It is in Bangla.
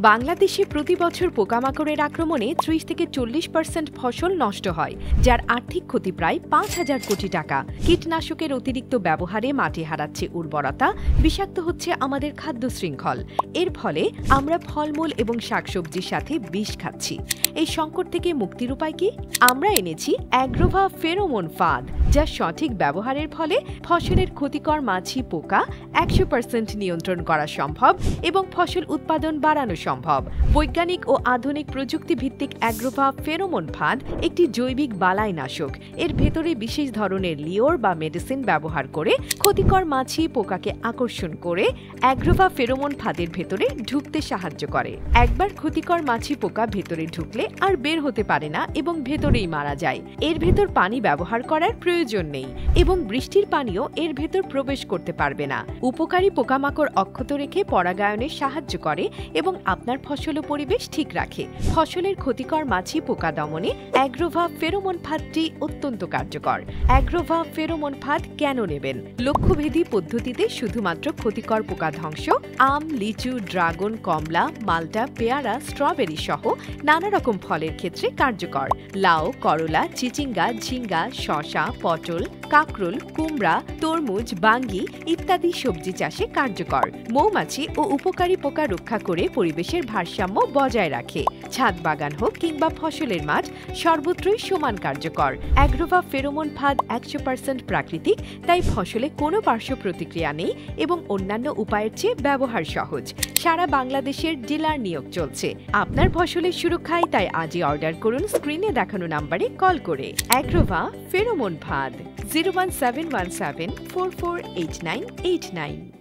বাংলাদেশে প্রতি বছর পোকামাকড়ের আক্রমণে ৩০ থেকে ৪০% ফসল নষ্ট হয়, যার আর্থিক ক্ষতি প্রায় ৫,০০০ কোটি টাকা। কীটনাশকের অতিরিক্ত ব্যবহারে মাটি হারাচ্ছে উর্বরতা, বিষাক্ত হচ্ছে আমাদের খাদ্য শৃঙ্খল। এর ফলে আমরা ফলমূল এবং শাকসবজির সাথে বিষ খাচ্ছি। এই সংকট থেকে মুক্তির উপায় কি? আমরা এনেছি অ্যাগ্রোভা ফেরোমন ফাঁদ, যা সঠিক ব্যবহারের ফলে ফসলের ক্ষতিকর মাছি পোকা ১০০% নিয়ন্ত্রণ করা সম্ভব এবং ফসল উৎপাদন বাড়ানো সম্ভব। বৈজ্ঞানিক ও আধুনিক প্রযুক্তি ভিত্তিক অ্যাগ্রোভা ফেরোমন ফাঁদ একটি জৈবিক বালাইনাশক। এর ভেতরে বিশেষ ধরনের লিওর বা মেডিসিন ব্যবহার করে ক্ষতিকর মাছি পোকাকে আকর্ষণ করে অ্যাগ্রোভা ফেরোমন ফাঁদের ভেতরে ঢুকতে সাহায্য করে। একবার ক্ষতিকর মাছি পোকা ভেতরে ঢুকলে আর বের হতে পারে না এবং ভেতরেই মারা যায়। এর ভেতর পানি ব্যবহার করার প্রয়োজন নেই এবং বৃষ্টির পানিও এর ভেতর প্রবেশ করতে পারবে না। উপকারী পোকামাকড় অক্ষত রেখে পরাগায়নে সাহায্য করে এবং আপনার ফসল ও পরিবেশ ঠিক রাখে। ফসলের ক্ষতিকর মাছি পোকা দমনে অ্যাগ্রোভা ফেরোমন ফাঁদটি অত্যন্ত কার্যকর। অ্যাগ্রোভা ফেরোমন ফাঁদ কেন নেবেন? লক্ষ্যভেদী পদ্ধতিতে শুধুমাত্র ক্ষতিকর পোকা ধ্বংস। আম, লিচু, ড্রাগন, কমলা, মাল্টা, পেয়ারা, স্ট্রবেরি সহ নানা রকম ফলের ক্ষেত্রে কার্যকর। লাউ, করলা, চিচিঙ্গা, ঝিঙ্গা, শসা, পটল, কাকরোল, কুমড়া, তরমুজ, বাঙ্গি ইত্যাদি সবজি চাষে কার্যকর। মৌমাছি ও উপকারী পোকা রক্ষা করে পরিবেশের ভারসাম্য বজায় রাখে। ছাদ বাগান হোক কিংবা ফসলের মাঠ, সর্বত্রই সমান কার্যকর। অ্যাগ্রোভা ফেরোমন ফাঁদ ১০০% প্রাকৃতিক, তাই ফসলে কোনো পার্শ্ব প্রতিক্রিয়া নেই এবং অন্যান্য উপায়ের চেয়ে ব্যবহার সহজ। সারা বাংলাদেশের ডিলার নিয়োগ চলছে আপনার ফসলের সুরক্ষায়, তাই আজই অর্ডার করুন স্ক্রিনে দেখানো নাম্বারে কল করে। অ্যাগ্রোভা ফেরোমন ফাঁদ 01717448989।